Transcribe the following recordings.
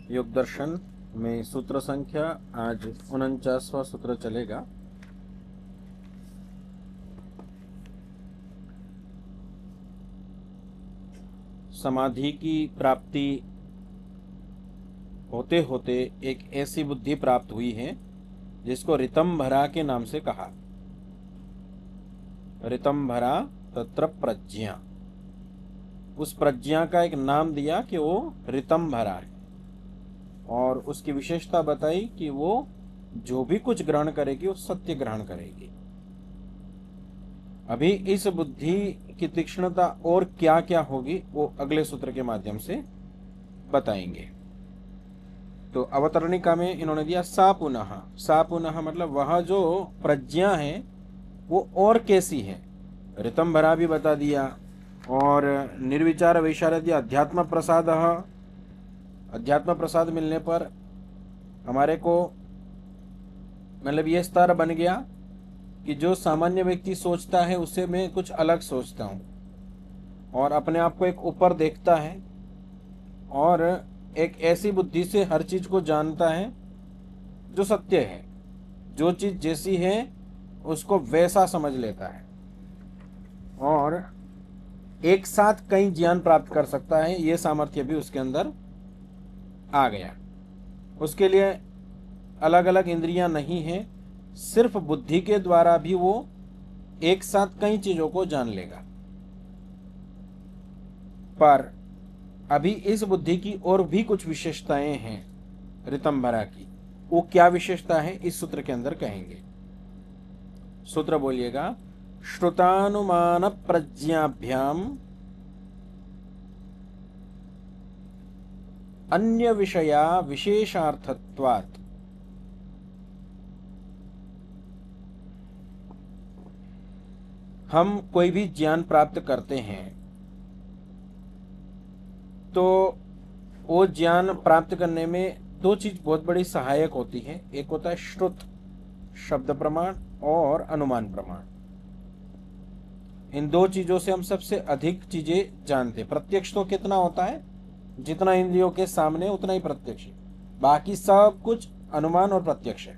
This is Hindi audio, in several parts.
योग दर्शन में सूत्र संख्या आज 49वां सूत्र चलेगा। समाधि की प्राप्ति होते होते एक ऐसी बुद्धि प्राप्त हुई है जिसको ऋतंभरा के नाम से कहा। ऋतंभरा तत्र प्रज्ञा, उस प्रज्ञा का एक नाम दिया कि वो ऋतंभरा है, और उसकी विशेषता बताई कि वो जो भी कुछ ग्रहण करेगी वो सत्य ग्रहण करेगी। अभी इस बुद्धि की तीक्ष्णता और क्या क्या होगी वो अगले सूत्र के माध्यम से बताएंगे। तो अवतरणिका में इन्होंने दिया सा पुनः। सा पुनः मतलब वह जो प्रज्ञा है वो और कैसी है, ऋतंभरा भी बता दिया, और निर्विचार वैशारद्य अध्यात्म प्रसाद। अध्यात्म प्रसाद मिलने पर हमारे को मतलब ये स्तर बन गया कि जो सामान्य व्यक्ति सोचता है उससे मैं कुछ अलग सोचता हूँ, और अपने आप को एक ऊपर देखता है, और एक ऐसी बुद्धि से हर चीज को जानता है जो सत्य है, जो चीज जैसी है उसको वैसा समझ लेता है, और एक साथ कई ज्ञान प्राप्त कर सकता है। ये सामर्थ्य भी उसके अंदर आ गया। उसके लिए अलग अलग इंद्रियां नहीं है, सिर्फ बुद्धि के द्वारा भी वो एक साथ कई चीजों को जान लेगा। पर अभी इस बुद्धि की और भी कुछ विशेषताएं हैं ऋतंभरा की। वो क्या विशेषता है इस सूत्र के अंदर कहेंगे। सूत्र बोलिएगा, श्रुतानुमान प्रज्ञाभ्याम अन्य विषया विशेषार्थत्वात्। हम कोई भी ज्ञान प्राप्त करते हैं तो वो ज्ञान प्राप्त करने में दो चीज बहुत बड़ी सहायक होती है। एक होता है श्रुत शब्द प्रमाण और अनुमान प्रमाण। इन दो चीजों से हम सबसे अधिक चीजें जानते हैं। प्रत्यक्ष तो कितना होता है, जितना इंद्रियों के सामने उतना ही प्रत्यक्ष है, बाकी सब कुछ अनुमान और प्रत्यक्ष है।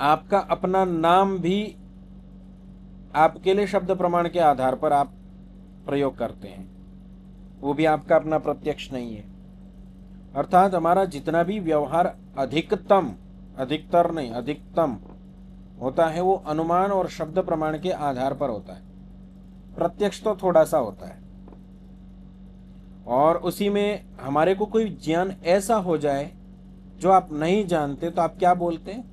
आपका अपना नाम भी आपके लिए शब्द प्रमाण के आधार पर आप प्रयोग करते हैं, वो भी आपका अपना प्रत्यक्ष नहीं है। अर्थात हमारा जितना भी व्यवहार अधिकतम, अधिकतर नहीं अधिकतम होता है वो अनुमान और शब्द प्रमाण के आधार पर होता है। प्रत्यक्ष तो थोड़ा सा होता है, और उसी में हमारे को कोई ज्ञान ऐसा हो जाए जो आप नहीं जानते तो आप क्या बोलते हैं,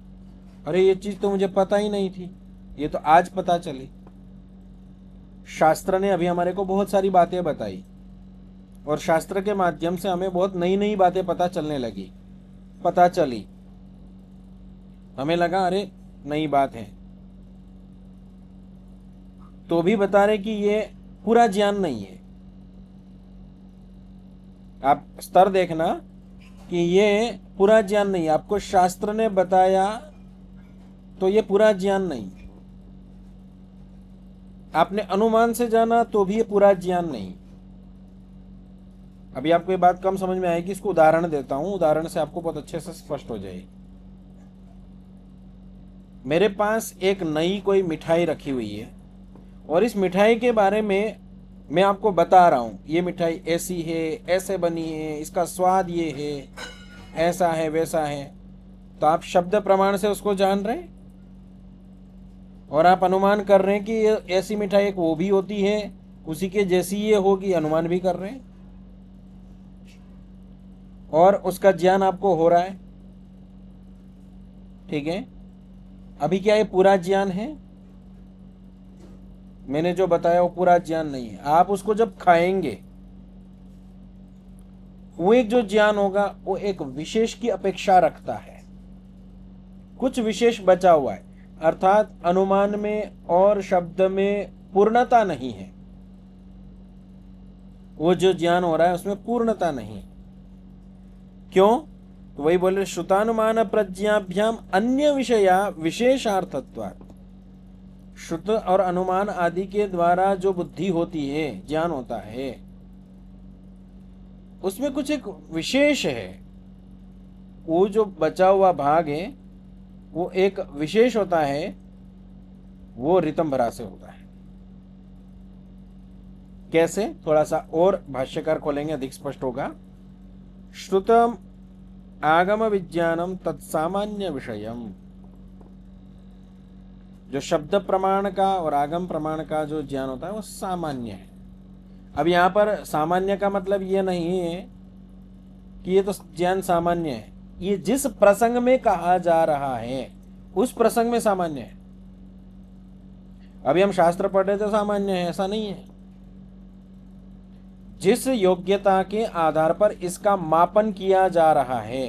अरे ये चीज तो मुझे पता ही नहीं थी, ये तो आज पता चली। शास्त्र ने अभी हमारे को बहुत सारी बातें बताई, और शास्त्र के माध्यम से हमें बहुत नई नई बातें पता चली। हमें लगा अरे नई बात है, तो भी बता रहे कि ये पूरा ज्ञान नहीं है। आप स्तर देखना कि ये पूरा ज्ञान नहीं है। आपको शास्त्र ने बताया तो ये पूरा ज्ञान नहीं। आपने अनुमान से जाना तो भी ये पूरा ज्ञान नहीं। अभी आपको ये बात कम समझ में आएगी, इसको उदाहरण देता हूं, उदाहरण से आपको बहुत अच्छे से स्पष्ट हो जाएगी। मेरे पास एक नई कोई मिठाई रखी हुई है, और इस मिठाई के बारे में मैं आपको बता रहा हूं, ये मिठाई ऐसी है, ऐसे बनी है, इसका स्वाद ये है, ऐसा है वैसा है। तो आप शब्द प्रमाण से उसको जान रहे हैं, और आप अनुमान कर रहे हैं कि ऐसी मिठाई एक वो भी होती है, उसी के जैसी ये होगी, अनुमान भी कर रहे हैं, और उसका ज्ञान आपको हो रहा है। ठीक है, अभी क्या ये पूरा ज्ञान है? मैंने जो बताया वो पूरा ज्ञान नहीं है। आप उसको जब खाएंगे, वो एक जो ज्ञान होगा वो एक विशेष की अपेक्षा रखता है, कुछ विशेष बचा हुआ है। अर्थात अनुमान में और शब्द में पूर्णता नहीं है, वो जो ज्ञान हो रहा है उसमें पूर्णता नहीं। क्यों? तो वही बोले, श्रुतानुमान प्रज्ञाभ्याम अन्य विषया विशेषार्थत्वात्। श्रुत और अनुमान आदि के द्वारा जो बुद्धि होती है, ज्ञान होता है, उसमें कुछ एक विशेष है, वो जो बचा हुआ भाग है वो एक विशेष होता है, वो ऋतंभरा से होता है। कैसे, थोड़ा सा और भाष्यकार खोलेंगे, अधिक स्पष्ट होगा। श्रुतम आगम विज्ञानम तत्सामान्य विषयम, जो शब्द प्रमाण का और आगम प्रमाण का जो ज्ञान होता है वो सामान्य है। अब यहां पर सामान्य का मतलब ये नहीं है कि ये तो ज्ञान सामान्य है, ये जिस प्रसंग में कहा जा रहा है उस प्रसंग में सामान्य है। अभी हम शास्त्र पढ़ रहे तो सामान्य है, ऐसा नहीं है। जिस योग्यता के आधार पर इसका मापन किया जा रहा है,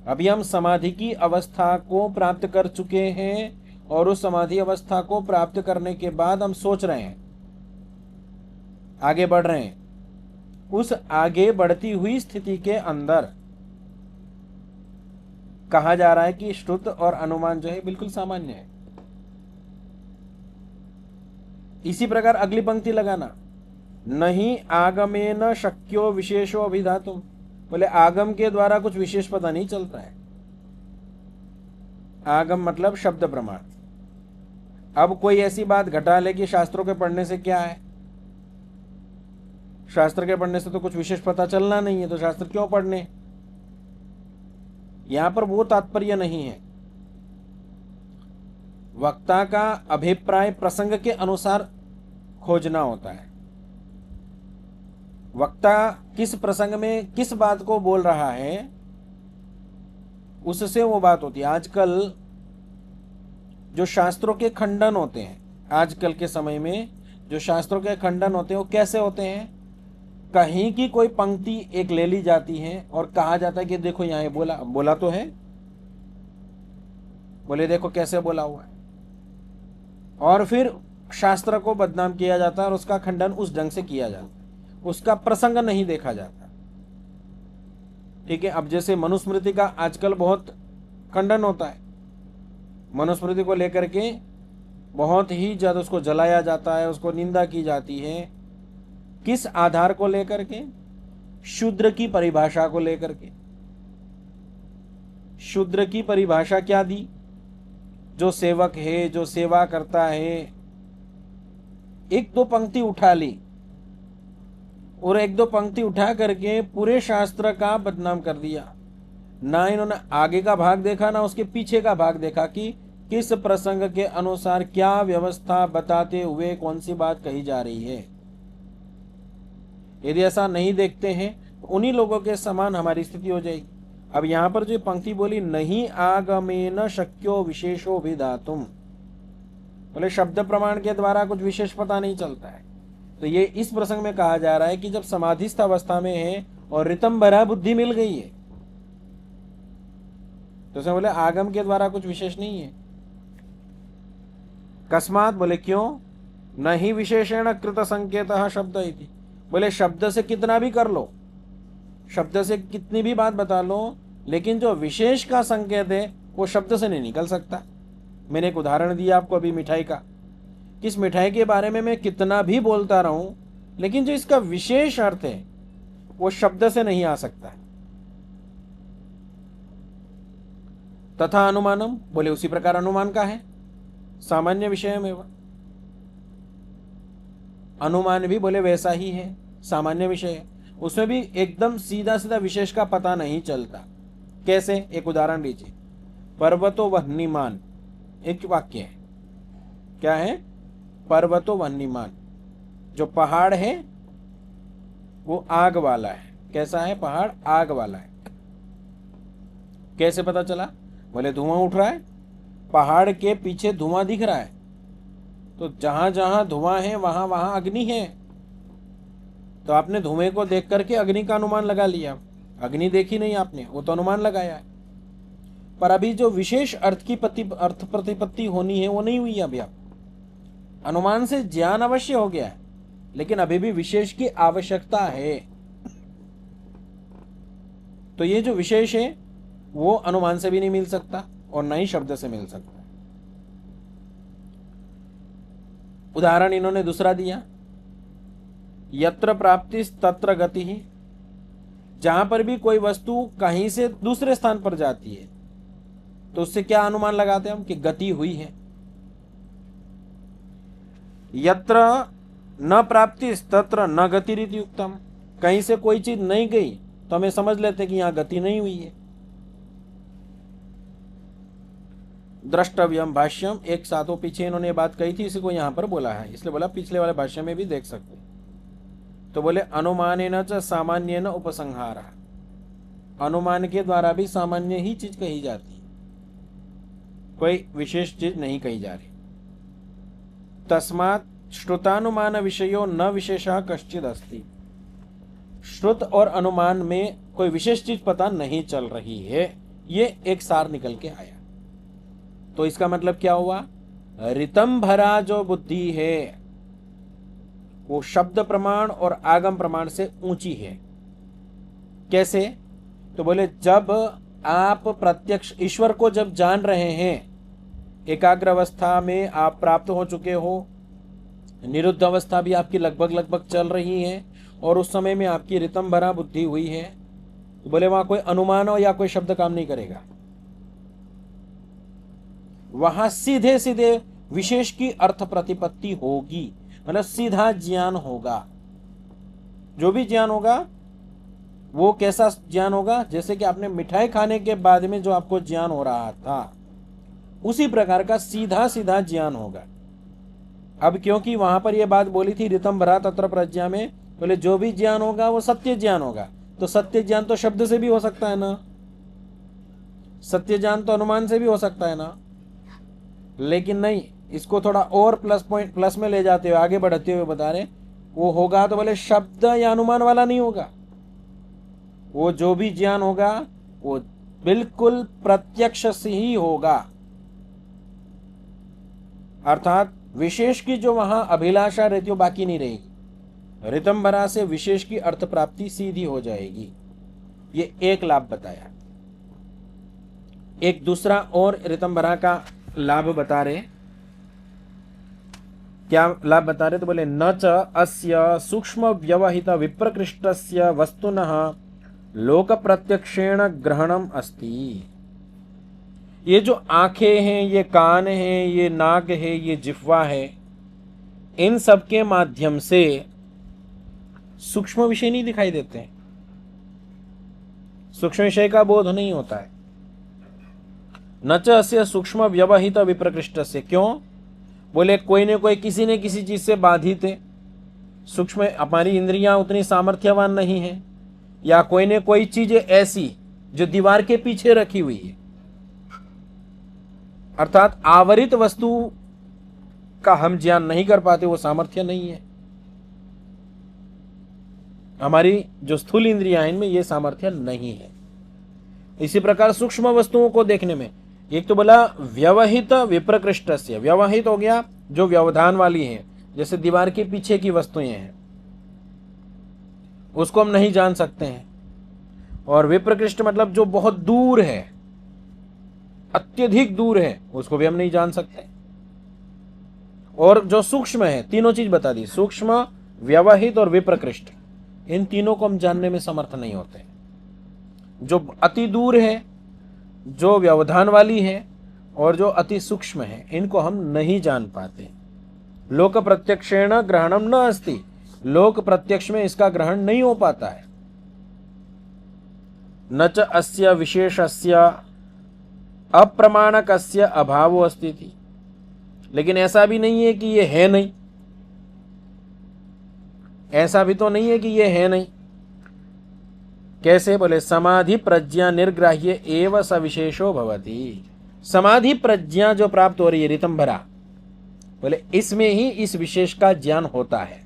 अभी हम समाधि की अवस्था को प्राप्त कर चुके हैं और उस समाधि अवस्था को प्राप्त करने के बाद हम सोच रहे हैं, आगे बढ़ रहे हैं। उस आगे बढ़ती हुई स्थिति के अंदर कहा जा रहा है कि श्रुत और अनुमान जो है बिल्कुल सामान्य है। इसी प्रकार अगली पंक्ति लगाना, नहीं आगमेन शक्यो विशेषो अभिधातुम, बोले आगम के द्वारा कुछ विशेष पता नहीं चलता है। आगम मतलब शब्द प्रमाण। अब कोई ऐसी बात घटा ले कि शास्त्रों के पढ़ने से क्या है, शास्त्र के पढ़ने से तो कुछ विशेष पता चलना नहीं है, तो शास्त्र क्यों पढ़ने, यहां पर वो तात्पर्य नहीं है। वक्ता का अभिप्राय प्रसंग के अनुसार खोजना होता है। वक्ता किस प्रसंग में किस बात को बोल रहा है उससे वो बात होती है। आजकल जो शास्त्रों के खंडन होते हैं, आजकल के समय में जो शास्त्रों के खंडन होते हैं वो कैसे होते हैं, कहीं की कोई पंक्ति एक ले ली जाती है और कहा जाता है कि देखो यहां बोला बोला तो है, बोले देखो कैसे बोला हुआ है, और फिर शास्त्र को बदनाम किया जाता है और उसका खंडन उस ढंग से किया जाता है, उसका प्रसंग नहीं देखा जाता। ठीक है, अब जैसे मनुस्मृति का आजकल बहुत खंडन होता है, मनुस्मृति को लेकर के बहुत ही ज्यादा उसको जलाया जाता है, उसको निंदा की जाती है। किस आधार को लेकर के, शूद्र की परिभाषा को लेकर के। शूद्र की परिभाषा क्या दी, जो सेवक है, जो सेवा करता है, एक दो पंक्ति उठा ली और एक दो पंक्ति उठा करके पूरे शास्त्र का बदनाम कर दिया। ना इन्होंने आगे का भाग देखा, ना उसके पीछे का भाग देखा कि किस प्रसंग के अनुसार क्या व्यवस्था बताते हुए कौन सी बात कही जा रही है। यदि ऐसा नहीं देखते हैं तो उन्हीं लोगों के समान हमारी स्थिति हो जाएगी। अब यहां पर जो पंक्ति बोली, नहीं आगमेन शक्यो विशेषो विधातुम, बोले शब्द प्रमाण के द्वारा कुछ विशेष पता नहीं चलता है। तो ये इस प्रसंग में कहा जा रहा है कि जब समाधिस्थ अवस्था में है और ऋतंभरा बुद्धि मिल गई है, तो उसमें बोले आगम के द्वारा कुछ विशेष नहीं है। कस्मात, बोले क्यों, नहीं विशेषण कृत संकेतः शब्द इति, बोले शब्द से कितना भी कर लो, शब्द से कितनी भी बात बता लो, लेकिन जो विशेष का संकेत है वो शब्द से नहीं निकल सकता। मैंने एक उदाहरण दिया आपको अभी मिठाई का, किस मिठाई के बारे में मैं कितना भी बोलता रहूं, लेकिन जो इसका विशेष अर्थ है वो शब्द से नहीं आ सकता। तथा अनुमानम, बोले उसी प्रकार अनुमान का है, सामान्य विषय में वह अनुमान भी बोले वैसा ही है, सामान्य विषय है, उसमें भी एकदम सीधा सीधा विशेष का पता नहीं चलता। कैसे, एक उदाहरण लीजिए, पर्वतो वह्निमान, एक वाक्य है, क्या है, पर्वतो वह्निमान, जो पहाड़ है वो आग वाला है। कैसा है, पहाड़ आग वाला है। कैसे पता चला, बोले धुआं उठ रहा है, पहाड़ के पीछे धुआं दिख रहा है, तो जहां जहां धुआं है वहां वहां अग्नि है, तो आपने धुएं को देख करके अग्नि का अनुमान लगा लिया। अग्नि देखी नहीं आपने, वो तो अनुमान लगाया है। पर अभी जो विशेष अर्थ की अर्थ प्रतिपत्ति होनी है वो नहीं हुई। अभी आप अनुमान से ज्ञान अवश्य हो गया है, लेकिन अभी भी विशेष की आवश्यकता है। तो ये जो विशेष है वो अनुमान से भी नहीं मिल सकता और न ही शब्द से मिल सकता। उदाहरण इन्होंने दूसरा दिया, यत्र प्राप्ति तत्र गति ही, जहां पर भी कोई वस्तु कहीं से दूसरे स्थान पर जाती है तो उससे क्या अनुमान लगाते हैं हम कि गति हुई है। यत्र न प्राप्ति तत्र न गतिरिति युक्तम, कहीं से कोई चीज नहीं गई तो हमें समझ लेते हैं कि यहां गति नहीं हुई है। द्रष्टव्यम भाष्यम, एक साथों पीछे इन्होंने बात कही थी, इसी को यहां पर बोला है, इसलिए बोला पिछले वाले भाष्य में भी देख सकते। तो बोले अनुमानेन च सामान्येन उपसंहारः, अनुमान के द्वारा भी सामान्य ही चीज कही जाती है, कोई विशेष चीज नहीं कही जा रही। तस्मात् श्रुतानुमान विषयो न विशेषः कश्चिद अस्ति, श्रुत और अनुमान में कोई विशेष चीज पता नहीं चल रही है, ये एक सार निकल के आया। तो इसका मतलब क्या हुआ, रितम भरा जो बुद्धि है वो शब्द प्रमाण और आगम प्रमाण से ऊंची है। कैसे, तो बोले जब आप प्रत्यक्ष ईश्वर को जब जान रहे हैं, एकाग्र अवस्था में आप प्राप्त हो चुके हो, निरुद्ध अवस्था भी आपकी लगभग चल रही है और उस समय में आपकी रितम भरा बुद्धि हुई है, तो बोले वहां कोई अनुमान हो या कोई शब्द काम नहीं करेगा, वहां सीधे सीधे विशेष की अर्थ प्रतिपत्ति होगी, मतलब सीधा ज्ञान होगा। जो भी ज्ञान होगा वो कैसा ज्ञान होगा, जैसे कि आपने मिठाई खाने के बाद में जो आपको ज्ञान हो रहा था उसी प्रकार का सीधा सीधा ज्ञान होगा। अब क्योंकि वहां पर यह बात बोली थी रितम भरा तत्र प्रज्ञा में, बोले जो भी ज्ञान होगा वो सत्य ज्ञान होगा, तो सत्य ज्ञान तो शब्द से भी हो सकता है ना, सत्य ज्ञान तो अनुमान से भी हो सकता है ना। लेकिन नहीं, इसको थोड़ा और प्लस में ले जाते हुए आगे बढ़ते हुए बता रहे, वो होगा तो बोले शब्द या अनुमान वाला नहीं होगा, वो जो भी ज्ञान होगा वो बिल्कुल प्रत्यक्ष से ही होगा। अर्थात विशेष की जो वहां अभिलाषा रहती हो बाकी नहीं रहेगी, रितंभरा से विशेष की अर्थ प्राप्ति सीधी हो जाएगी। ये एक लाभ बताया। एक दूसरा और रितंभरा का लाभ बता रहे, क्या लाभ बता रहे, तो बोले न च अस्य सूक्ष्म व्यवहित विप्रकृष्टस्य वस्तुनः लोक प्रत्यक्षेण ग्रहणम अस्ति। ये जो आंखें हैं, ये कान हैं, ये नाक है, ये जिह्वा है, इन सब के माध्यम से सूक्ष्म विषय नहीं दिखाई देते हैं, सूक्ष्म विषय का बोध नहीं होता है। न च अस्य सूक्ष्म व्यवहित विप्रकृष्टस्य, क्यों, बोले कोई ने कोई किसी न किसी चीज से बाधित है, सूक्ष्म हमारी इंद्रियां उतनी सामर्थ्यवान नहीं है, या कोई ने कोई चीज ऐसी जो दीवार के पीछे रखी हुई है, अर्थात आवरित वस्तु का हम ज्ञान नहीं कर पाते, वो सामर्थ्य नहीं है। हमारी जो स्थूल इंद्रियां हैं इनमें ये सामर्थ्य नहीं है। इसी प्रकार सूक्ष्म वस्तुओं को देखने में, एक तो बोला व्यवहित विप्रकृष्टस्य, व्यवहित हो गया जो व्यवधान वाली है, जैसे दीवार के पीछे की वस्तुएं हैं उसको हम नहीं जान सकते हैं, और विप्रकृष्ट मतलब जो बहुत दूर है, अत्यधिक दूर है, उसको भी हम नहीं जान सकते। और जो सूक्ष्म है, तीनों चीज बता दी, सूक्ष्म व्यवहित और विप्रकृष्ट, इन तीनों को हम जानने में समर्थ नहीं होते। जो अति दूर है, जो व्यवधान वाली है और जो अति सूक्ष्म है, इनको हम नहीं जान पाते। लोक प्रत्यक्षेण ग्रहणम न अस्ति, लोक प्रत्यक्ष में इसका ग्रहण नहीं हो पाता है। न च अस्य विशेषस्य अप्रमाणकस्य अभावो अस्ति थी, लेकिन ऐसा भी नहीं है कि ये है नहीं, ऐसा भी तो नहीं है कि ये है नहीं। कैसे, बोले समाधि प्रज्ञा निर्ग्राह्य एव सविशेषो भवति, समाधि प्रज्ञा जो प्राप्त हो रही है रितंभरा, बोले इसमें ही इस विशेष का ज्ञान होता है।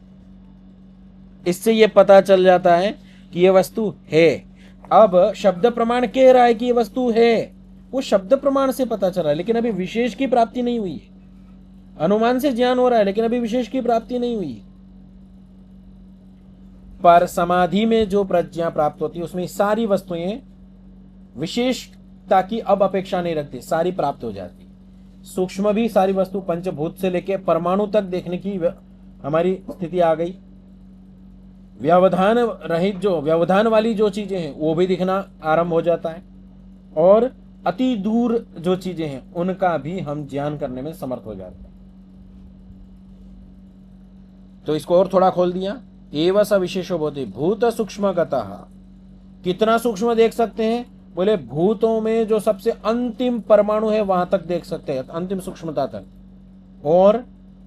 इससे यह पता चल जाता है कि यह वस्तु है। अब शब्द प्रमाण कह रहा है कि यह वस्तु है, वो शब्द प्रमाण से पता चल रहा है, लेकिन अभी विशेष की प्राप्ति नहीं हुई है। अनुमान से ज्ञान हो रहा है लेकिन अभी विशेष की प्राप्ति नहीं हुई। पर समाधि में जो प्रज्ञा प्राप्त होती है उसमें सारी वस्तुएं विशेषता की अब अपेक्षा नहीं रखती, सारी प्राप्त हो जाती। सूक्ष्म भी सारी वस्तु पंचभूत से लेकर परमाणु तक देखने की हमारी स्थिति आ गई। व्यवधान रहित जो व्यवधान वाली जो चीजें हैं वो भी दिखना आरंभ हो जाता है, और अति दूर जो चीजें हैं उनका भी हम ज्ञान करने में समर्थ हो जाते हैं। तो इसको और थोड़ा खोल दिया, एव स विशेषो भवति भूत सूक्ष्मगतः। कितना सूक्ष्म देख सकते हैं? बोले भूतों में जो सबसे अंतिम परमाणु है वहां तक देख सकते हैं, अंतिम सूक्ष्मता तक। और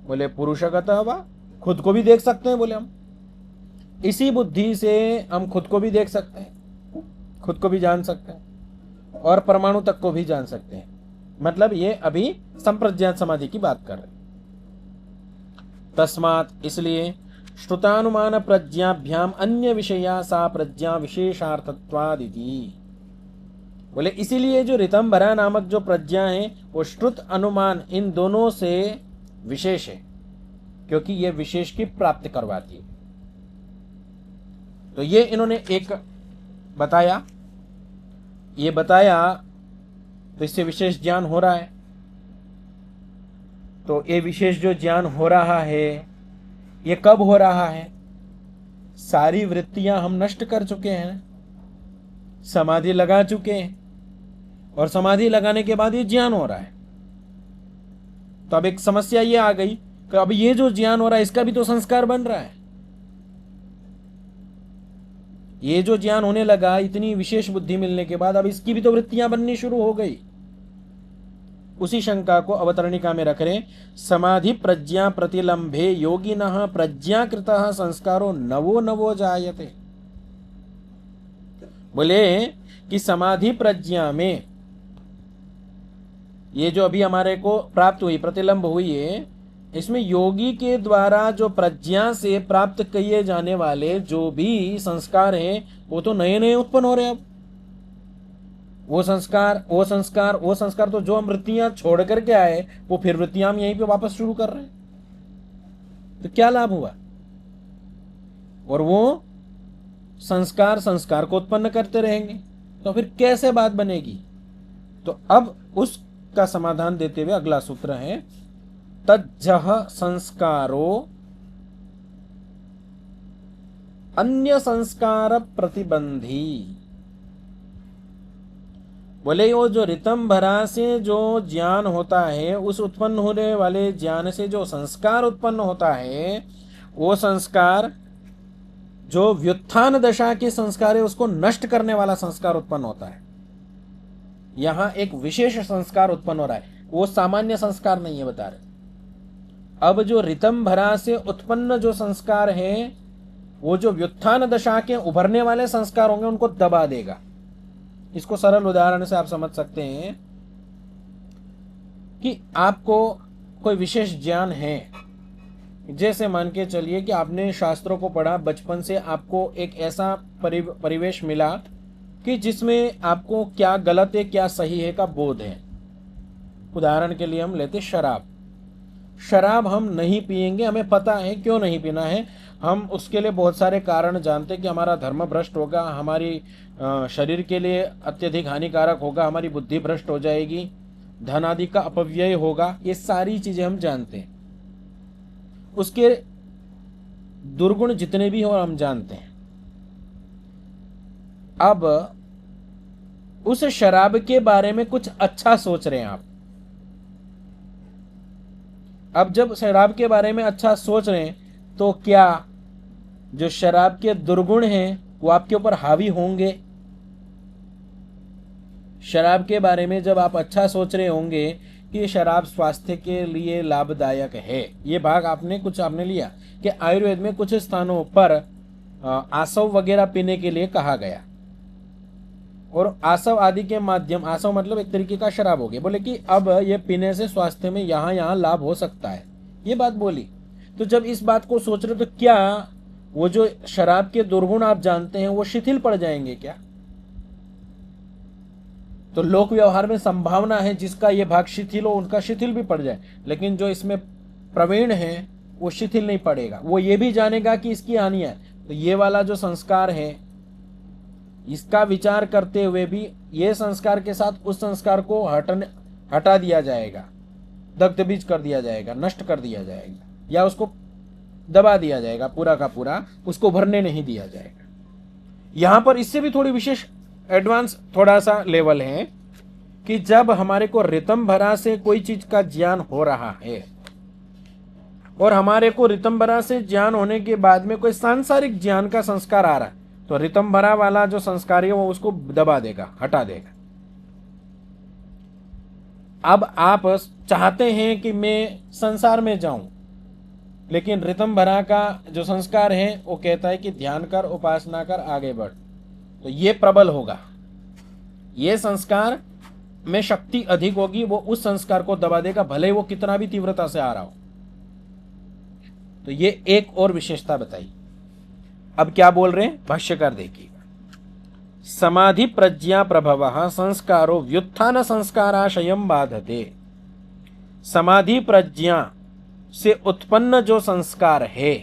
बोले पुरुषगतः वा, खुद को भी देख सकते हैं। बोले हम इसी बुद्धि से हम खुद को भी देख सकते हैं, खुद को भी जान सकते हैं, और परमाणु तक को भी जान सकते हैं। मतलब ये अभी संप्रज्ञात समाधि की बात कर रहे हैं। तस्मात्, इसलिए श्रुतानुमान प्रज्ञाभ्याम अन्य विषया सा प्रज्ञा विशेषार्थत्वादिति। बोले इसीलिए जो ऋतंभरा नामक जो प्रज्ञा है वो श्रुत अनुमान इन दोनों से विशेष है, क्योंकि ये विशेष की प्राप्ति करवाती है। तो ये इन्होंने एक बताया, ये बताया तो इससे विशेष ज्ञान हो रहा है। तो ये विशेष जो ज्ञान हो रहा है ये कब हो रहा है? सारी वृत्तियां हम नष्ट कर चुके हैं, समाधि लगा चुके हैं, और समाधि लगाने के बाद ये ज्ञान हो रहा है। तो अब एक समस्या ये आ गई कि अब ये जो ज्ञान हो रहा है इसका भी तो संस्कार बन रहा है। ये जो ज्ञान होने लगा इतनी विशेष बुद्धि मिलने के बाद, अब इसकी भी तो वृत्तियां बननी शुरू हो गई। उसी शंका को अवतरणिका में रख रहे, समाधि प्रज्ञा प्रतिलंभे योगिनः प्रज्ञाकृतः संस्कारो नवो नवो जायते। बोले कि समाधि प्रज्ञा में ये जो अभी हमारे को प्राप्त हुई, प्रतिलंब हुई है, इसमें योगी के द्वारा जो प्रज्ञा से प्राप्त किए जाने वाले जो भी संस्कार हैं वो तो नए नए उत्पन्न हो रहे हैं। अब वो संस्कार तो जो हम वृत्तियां छोड़ करके आए वो फिर वृत्तियां हम यहीं पे वापस शुरू कर रहे हैं। तो क्या लाभ हुआ? और वो संस्कार को उत्पन्न करते रहेंगे, तो फिर कैसे बात बनेगी? तो अब उसका समाधान देते हुए अगला सूत्र है, तज्जह संस्कारो अन्य संस्कार प्रतिबंधी। बोले वो जो ऋतंभरा से जो ज्ञान होता है, उस उत्पन्न होने वाले ज्ञान से जो संस्कार उत्पन्न होता है, वो संस्कार जो व्युत्थान दशा के संस्कार है उसको नष्ट करने वाला संस्कार उत्पन्न होता है। यहां एक विशेष संस्कार उत्पन्न हो रहा है, वो सामान्य संस्कार नहीं है, बता रहे। अब जो ऋतंभरा से उत्पन्न जो संस्कार है वो जो व्युत्थान दशा के उभरने वाले संस्कार होंगे उनको दबा देगा। इसको सरल उदाहरण से आप समझ सकते हैं कि आपको कोई विशेष ज्ञान है, जैसे मान के चलिए कि आपने शास्त्रों को पढ़ा, बचपन से आपको एक ऐसा परिवेश मिला कि जिसमें आपको क्या गलत है क्या सही है का बोध है। उदाहरण के लिए हम लेते शराब हम नहीं पिएंगे, हमें पता है क्यों नहीं पीना है, हम उसके लिए बहुत सारे कारण जानते हैं कि हमारा धर्म भ्रष्ट होगा, हमारी शरीर के लिए अत्यधिक हानिकारक होगा, हमारी बुद्धि भ्रष्ट हो जाएगी, धन आदि का अपव्यय होगा, ये सारी चीजें हम जानते हैं। उसके दुर्गुण जितने भी हो हम जानते हैं। अब उस शराब के बारे में कुछ अच्छा सोच रहे हैं आप। अब जब शराब के बारे में अच्छा सोच रहे हैं तो क्या जो शराब के दुर्गुण हैं वो आपके ऊपर हावी होंगे? शराब के बारे में जब आप अच्छा सोच रहे होंगे कि शराब स्वास्थ्य के लिए लाभदायक है, ये भाग आपने लिया कि आयुर्वेद में कुछ स्थानों पर आसव वगैरह पीने के लिए कहा गया, और आसव आदि के माध्यम, आसव मतलब एक तरीके का शराब हो गया, बोले कि अब ये पीने से स्वास्थ्य में यहाँ लाभ हो सकता है, ये बात बोली। तो जब इस बात को सोच रहे तो क्या वो जो शराब के दुर्गुण आप जानते हैं वो शिथिल पड़ जाएंगे क्या? तो लोक व्यवहार में संभावना है जिसका ये भाग शिथिल हो उनका शिथिल भी पड़ जाए, लेकिन जो इसमें प्रवीण है वो शिथिल नहीं पड़ेगा। वो ये भी जानेगा कि इसकी हानि है, तो ये वाला जो संस्कार है इसका विचार करते हुए भी ये संस्कार के साथ उस संस्कार को हटा दिया जाएगा, दग्धबीज कर दिया जाएगा, नष्ट कर दिया जाएगा, या उसको दबा दिया जाएगा पूरा का पूरा, उसको भरने नहीं दिया जाएगा। यहां पर इससे भी थोड़ी विशेष एडवांस थोड़ा सा लेवल है कि जब हमारे को ऋतंभरा से कोई चीज का ज्ञान हो रहा है और हमारे को ऋतंभरा से ज्ञान होने के बाद में कोई सांसारिक ज्ञान का संस्कार आ रहा है, तो ऋतंभरा वाला जो संस्कार है वो उसको दबा देगा, हटा देगा। अब आप चाहते हैं कि मैं संसार में जाऊं, लेकिन ऋतंभरा का जो संस्कार है वो कहता है कि ध्यान कर, उपासना कर, आगे बढ़, तो ये प्रबल होगा। ये संस्कार में शक्ति अधिक होगी, वो उस संस्कार को दबा देगा, भले वो कितना भी तीव्रता से आ रहा हो। तो ये एक और विशेषता बताई। अब क्या बोल रहे हैं भाष्यकार देखिएगा। समाधि प्रज्ञा प्रभवः संस्कारो व्युत्थान संस्काराशयम बाधते। समाधि प्रज्ञा से उत्पन्न जो संस्कार है,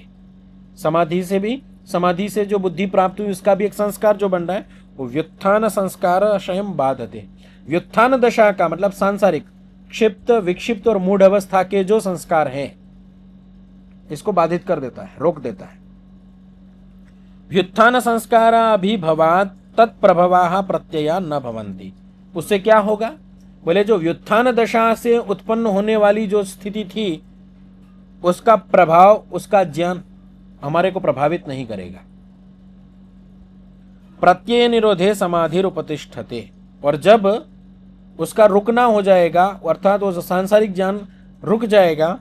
समाधि से जो बुद्धि प्राप्त हुई उसका भी एक संस्कार जो बन रहा है, वो व्युत्थान संस्काराशयम बाधते। व्युत्थान दशा का मतलब सांसारिक, क्षिप्त, विक्षिप्त और मूढ़ अवस्था के जो संस्कार है, इसको बाधित कर देता है, रोक देता है। व्युत्थान संस्काराभिभवात् तत्प्रभवाः प्रत्यया न भवन्ति। उससे क्या होगा, बोले जो व्युत्थान दशा से उत्पन्न होने वाली जो स्थिति थी, उसका प्रभाव, उसका ज्ञान हमारे को प्रभावित नहीं करेगा। प्रत्यय निरोधे समाधिर उपतिष्ठते। और जब उसका रुकना हो जाएगा, अर्थात वो सांसारिक ज्ञान रुक जाएगा,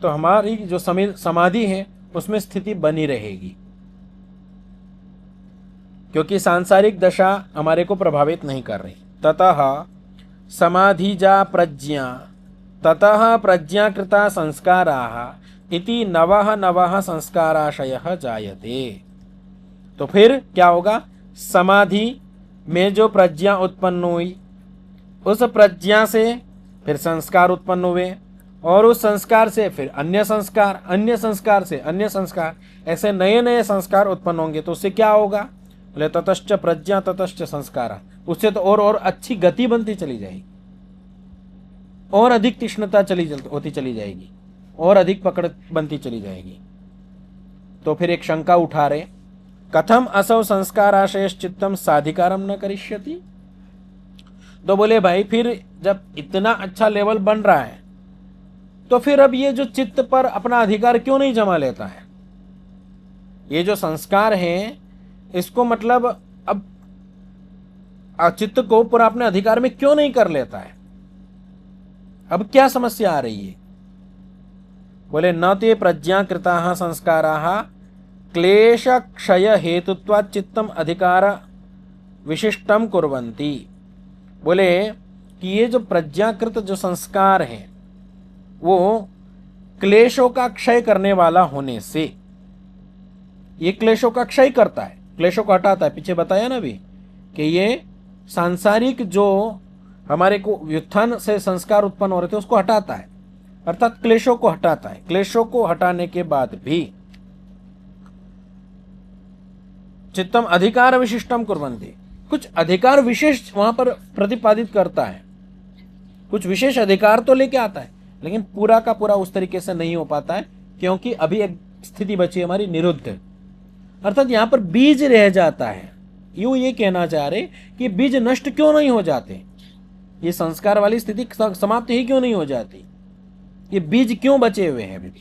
तो हमारी जो समाधि है उसमें स्थिति बनी रहेगी, क्योंकि सांसारिक दशा हमारे को प्रभावित नहीं कर रही। ततः समाधिजा प्रज्ञा ततः प्रज्ञाकृता संस्काराः इति नवः नवः संस्काराशयः जायते। तो फिर क्या होगा, समाधि में जो प्रज्ञा उत्पन्न हुई, उस प्रज्ञा से फिर संस्कार उत्पन्न हुए, और उस संस्कार से फिर अन्य संस्कार, अन्य संस्कार से अन्य संस्कार, ऐसे नए नए संस्कार उत्पन्न होंगे। तो उससे क्या होगा, बोले ततश्च प्रज्ञा ततश्च संस्कार। उससे तो और अच्छी गति बनती चली जाएगी, और अधिक तीक्ष्णता होती चली जाएगी, और अधिक पकड़ बनती चली जाएगी। तो फिर एक शंका उठा रहे, कथम असौ संस्काराशयश्चित्तम साधिकारम न करिष्यति। तो बोले भाई फिर जब इतना अच्छा लेवल बन रहा है, तो फिर अब ये जो चित्त पर अपना अधिकार क्यों नहीं जमा लेता है। ये जो संस्कार है, इसको मतलब अब चित्त को पूरा अपने अधिकार में क्यों नहीं कर लेता है। अब क्या समस्या आ रही है, बोले न ते प्रज्ञाकृताः संस्काराः क्लेश क्षय हेतुत्वात् चित्तम अधिकार विशिष्टम कुर्वन्ति। बोले कि ये जो प्रज्ञाकृत जो संस्कार है, वो क्लेशों का क्षय करने वाला होने से, ये क्लेशों का क्षय करता है, क्लेशों को हटाता है। पीछे बताया ना भी कि ये सांसारिक जो हमारे को व्युत्थान से संस्कार उत्पन्न हो रहे थे उसको हटाता है, अर्थात क्लेशों को हटाता है। क्लेशों को हटाने के बाद भी चित्तम अधिकार विशिष्टम कुर्वन्ति, कुछ अधिकार विशेष वहां पर प्रतिपादित करता है, कुछ विशेष अधिकार तो लेके आता है, लेकिन पूरा का पूरा उस तरीके से नहीं हो पाता है, क्योंकि अभी एक स्थिति बची हमारी निरुद्ध, अर्थात यहां पर बीज रह जाता है। यूं ये कहना चाह रहे कि बीज नष्ट क्यों नहीं हो जाते, ये संस्कार वाली स्थिति समाप्त ही क्यों नहीं हो जाती, ये बीज क्यों बचे हुए हैं अभी।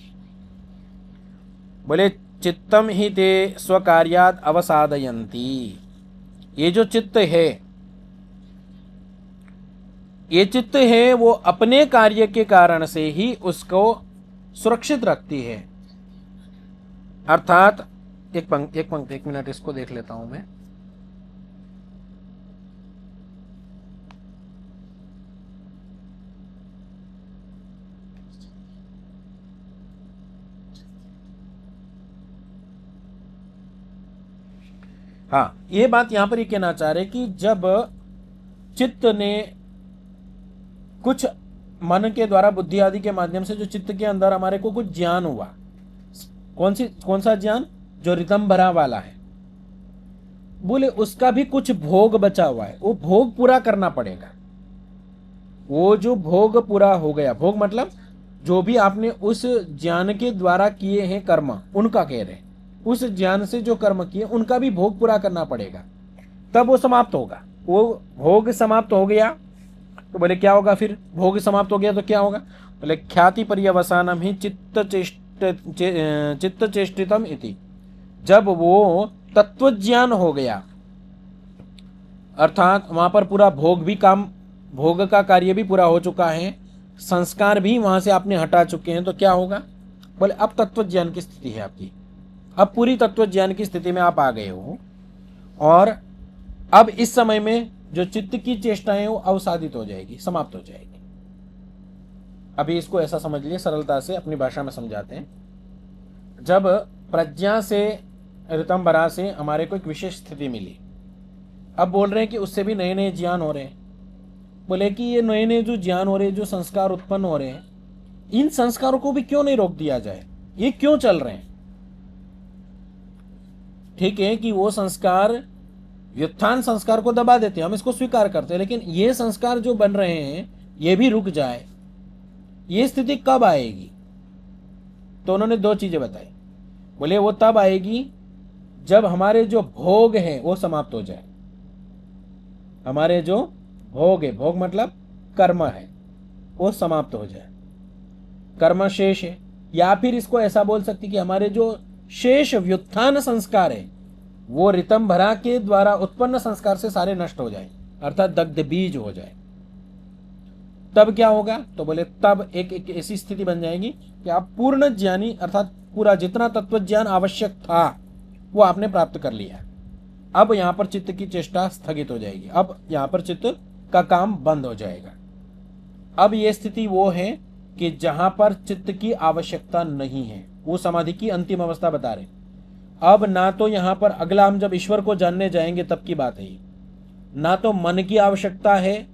बोले चित्तम ही ते स्वकार्यात् अवसादयन्ति। ये जो चित्त है, ये चित्त है वो अपने कार्य के कारण से ही उसको सुरक्षित रखती है। अर्थात एक मिनट इसको देख लेता हूं मैं। हाँ, ये बात यहां पर ये कहना चाह रहे कि जब चित्त ने कुछ मन के द्वारा, बुद्धि आदि के माध्यम से जो चित्त के अंदर हमारे को कुछ ज्ञान हुआ, कौन सा ज्ञान, जो ऋतंभरा वाला है, बोले उसका भी कुछ भोग बचा हुआ है, वो भोग पूरा करना पड़ेगा। वो जो भोग पूरा हो गया, भोग मतलब जो भी आपने उस ज्ञान के द्वारा किए हैं कर्म, उनका कह रहे हैं, उस ज्ञान से जो कर्म किए उनका भी भोग पूरा करना पड़ेगा, तब वो समाप्त होगा। वो भोग समाप्त हो गया तो बोले क्या होगा, फिर भोग समाप्त हो गया तो क्या होगा, बोले ख्याति पर्यवसानम ही चित्त चेष्टितम इति। जब वो तत्व ज्ञान हो गया, अर्थात वहां पर पूरा भोग भी काम, भोग का कार्य भी पूरा हो चुका है, संस्कार भी वहां से आपने हटा चुके हैं, तो क्या होगा, बोले अब तत्व ज्ञान की स्थिति है आपकी, अब पूरी तत्व ज्ञान की स्थिति में आप आ गए हो, और अब इस समय में जो चित्त की चेष्टाएं वो अवसादित हो जाएगी, समाप्त हो जाएगी। अभी इसको ऐसा समझ लिए, सरलता से अपनी भाषा में समझाते हैं। जब प्रज्ञा से, ऋतंबरा से हमारे को एक विशेष स्थिति मिली, अब बोल रहे हैं कि उससे भी नए नए ज्ञान हो रहे हैं। बोले कि ये नए नए जो ज्ञान हो रहे हैं, जो संस्कार उत्पन्न हो रहे हैं, इन संस्कारों को भी क्यों नहीं रोक दिया जाए, ये क्यों चल रहे हैं। ठीक है कि वो संस्कार व्युत्थान संस्कार को दबा देते हैं, हम इसको स्वीकार करते हैं, लेकिन ये संस्कार जो बन रहे हैं ये भी रुक जाए, ये स्थिति कब आएगी। तो उन्होंने दो चीजें बताई। बोले वो तब आएगी जब हमारे जो भोग हैं वो समाप्त हो जाए। हमारे जो भोग है, भोग मतलब कर्म है, वो समाप्त हो जाए, कर्म शेष है। या फिर इसको ऐसा बोल सकते कि हमारे जो शेष व्युत्थान संस्कार है वो ऋतंभरा के द्वारा उत्पन्न संस्कार से सारे नष्ट हो जाए, अर्थात दग्ध बीज हो जाए। तब क्या होगा, तो बोले तब एक ऐसी स्थिति बन जाएगी कि आप पूर्ण ज्ञानी, अर्थात पूरा जितना तत्व ज्ञान आवश्यक था वो आपने प्राप्त कर लिया। अब यहां पर चित्त की चेष्टा स्थगित हो जाएगी, अब यहां पर चित्त का काम बंद हो जाएगा। अब यह स्थिति वो है कि जहां पर चित्त की आवश्यकता नहीं है, वो समाधि की अंतिम अवस्था बता रहे। अब ना तो यहां पर अगला हम जब ईश्वर को जानने जाएंगे तब की बात है ये, ना तो मन की आवश्यकता है,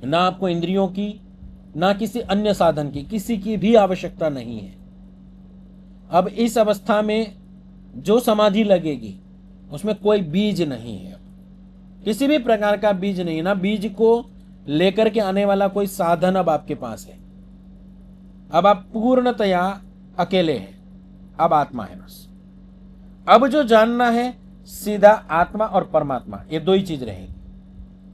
ना आपको इंद्रियों की, ना किसी अन्य साधन की, किसी की भी आवश्यकता नहीं है। अब इस अवस्था में जो समाधि लगेगी उसमें कोई बीज नहीं है, किसी भी प्रकार का बीज नहीं है, ना बीज को लेकर के आने वाला कोई साधन अब आपके पास है। अब आप पूर्णतया अकेले हैं, अब आत्मा है बस। अब जो जानना है सीधा आत्मा और परमात्मा, ये दो ही चीज रहेगी।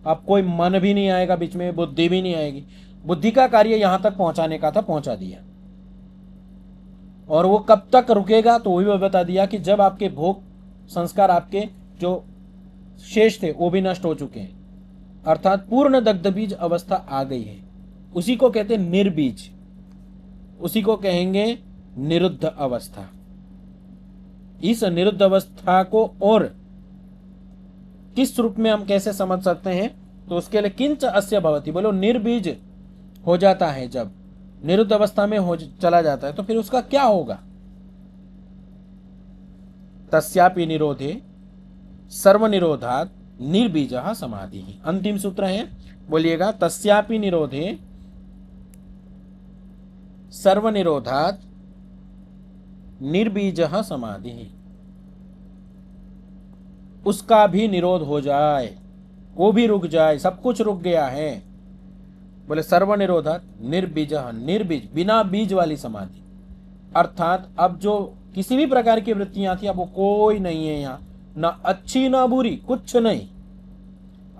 अब कोई मन भी नहीं आएगा बीच में, बुद्धि भी नहीं आएगी। बुद्धि का कार्य यहां तक पहुंचाने का था, पहुंचा दिया, और वो कब तक रुकेगा तो वही बता दिया कि जब आपके भोग संस्कार, आपके जो शेष थे वो भी नष्ट हो चुके हैं, अर्थात पूर्ण दग्ध बीज अवस्था आ गई है। उसी को कहते हैं निर्बीज, उसी को कहेंगे निरुद्ध अवस्था। इस निरुद्ध अवस्था को और किस रूप में हम कैसे समझ सकते हैं, तो उसके लिए किंच अस्य भवति, बोलो निर्बीज हो जाता है, जब निरुद्ध अवस्था में हो चला जाता है तो फिर उसका क्या होगा। तस्यापि निरोधे सर्वनिरोधात् निर्बीजः समाधि। अंतिम सूत्र है, बोलिएगा, तस्यापि निरोधे सर्वनिरोधात् निर्बीजः समाधि। उसका भी निरोध हो जाए, वो भी रुक जाए, सब कुछ रुक गया है। बोले सर्वनिरोधात् निर्बीजः, निर्बीज बिना बीज वाली समाधि, अर्थात अब जो किसी भी प्रकार की वृत्तियां थी अब वो कोई नहीं है यहाँ, ना अच्छी ना बुरी, कुछ नहीं,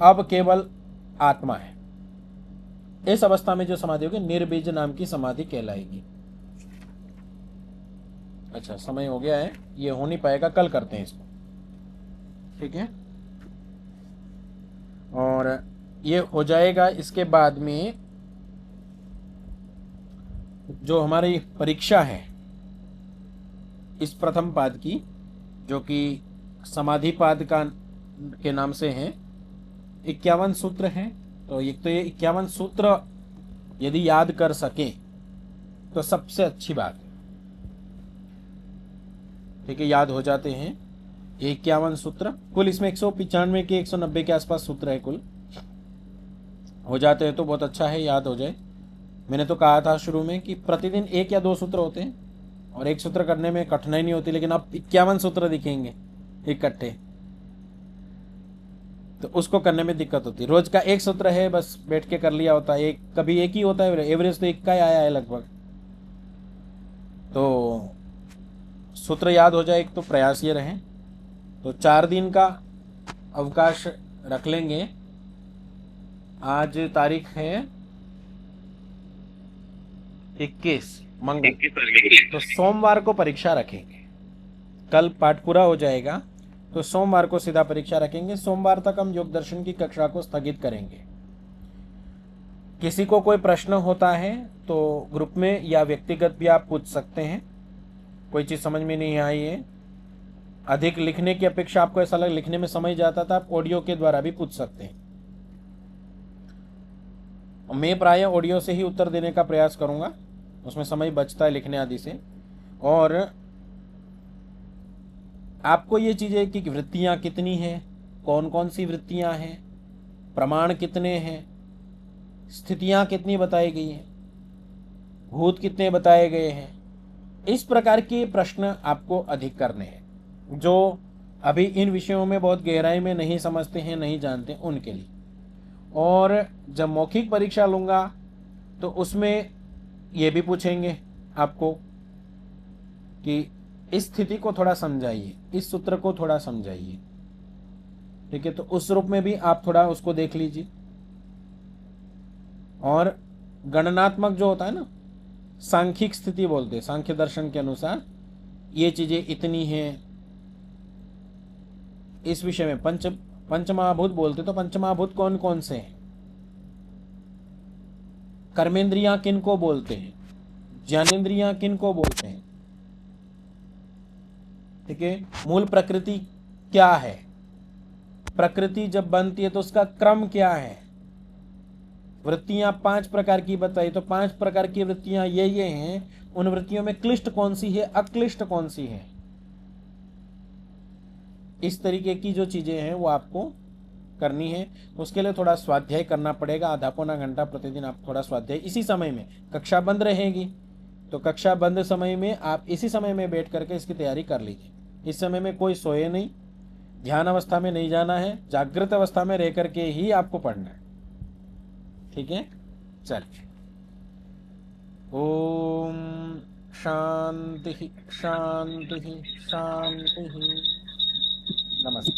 अब केवल आत्मा है। इस अवस्था में जो समाधि होगी निर्बीज नाम की समाधि कहलाएगी। अच्छा, समय हो गया है, ये हो नहीं पाएगा, कल करते हैं इसको, ठीक है। और ये हो जाएगा, इसके बाद में जो हमारी परीक्षा है इस प्रथम पाद की, जो कि समाधि पाद का के नाम से है, 51 सूत्र हैं। तो एक तो ये 51 सूत्र यदि याद कर सके तो सबसे अच्छी बात है, ठीक है, याद हो जाते हैं 51 सूत्र। कुल इसमें 195 के 190 के आसपास सूत्र है, कुल हो जाते हैं तो बहुत अच्छा है, याद हो जाए। मैंने तो कहा था शुरू में कि प्रतिदिन 1 या 2 सूत्र होते हैं और एक सूत्र करने में कठिनाई नहीं होती, लेकिन अब 51 सूत्र दिखेंगे इकट्ठे। तो उसको करने में दिक्कत होती है। रोज का एक सूत्र है, बस बैठ के कर लिया होता है, एक कभी एक ही होता है, एवरेज तो एक का ही आया है लगभग। तो सूत्र याद हो जाए एक तो प्रयास ये रहे। तो 4 दिन का अवकाश रख लेंगे। आज तारीख है 21 मंगल, तो सोमवार को परीक्षा रखेंगे। कल पाठ पूरा हो जाएगा तो सोमवार को सीधा परीक्षा रखेंगे। सोमवार तक हम योग दर्शन की कक्षा को स्थगित करेंगे। किसी को कोई प्रश्न होता है तो ग्रुप में या व्यक्तिगत भी आप पूछ सकते हैं। कोई चीज़ समझ में नहीं आई है, अधिक लिखने की अपेक्षा आपको ऐसा लगे लिखने में समय जाता था, आप ऑडियो के द्वारा भी पूछ सकते हैं। मैं प्राय ऑडियो से ही उत्तर देने का प्रयास करूंगा, उसमें समय बचता है लिखने आदि से। और आपको ये चीज़ें कि वृत्तियां कितनी हैं, कौन कौन सी वृत्तियां हैं, प्रमाण कितने हैं, स्थितियां कितनी बताई गई हैं, भूत कितने बताए गए हैं, इस प्रकार के प्रश्न आपको अधिक करने हैं। जो अभी इन विषयों में बहुत गहराई में नहीं समझते हैं, नहीं जानते, उनके लिए। और जब मौखिक परीक्षा लूँगा तो उसमें ये भी पूछेंगे आपको कि इस स्थिति को थोड़ा समझाइए, इस सूत्र को थोड़ा समझाइए, ठीक है। तो उस रूप में भी आप थोड़ा उसको देख लीजिए। और गणनात्मक जो होता है ना, सांख्यिक स्थिति बोलते हैं, सांख्य दर्शन के अनुसार ये चीजें इतनी हैं। इस विषय में पंचमहाभूत बोलते, तो पंचमहाभूत कौन कौन से हैं, कर्मेंद्रियां किन को बोलते हैं, ज्ञानेंद्रियां किन को बोलते हैं, ठीक है। मूल प्रकृति क्या है, प्रकृति जब बनती है तो उसका क्रम क्या है, वृत्तियां 5 प्रकार की बताई, तो 5 प्रकार की वृत्तियां ये हैं। उन वृत्तियों में क्लिष्ट कौन सी है, अक्लिष्ट कौन सी है, इस तरीके की जो चीजें हैं वो आपको करनी है। उसके लिए थोड़ा स्वाध्याय करना पड़ेगा, आधा पौना घंटा प्रतिदिन आप थोड़ा स्वाध्याय। इसी समय में कक्षा बंद रहेगी, तो कक्षा बंद समय में आप इसी समय में बैठ करके इसकी तैयारी कर लीजिए। इस समय में कोई सोए नहीं, ध्यान अवस्था में नहीं जाना है, जागृत अवस्था में रह करके ही आपको पढ़ना है, ठीक है। चलिए, ओम शांति शांति शांति। नमस्कार।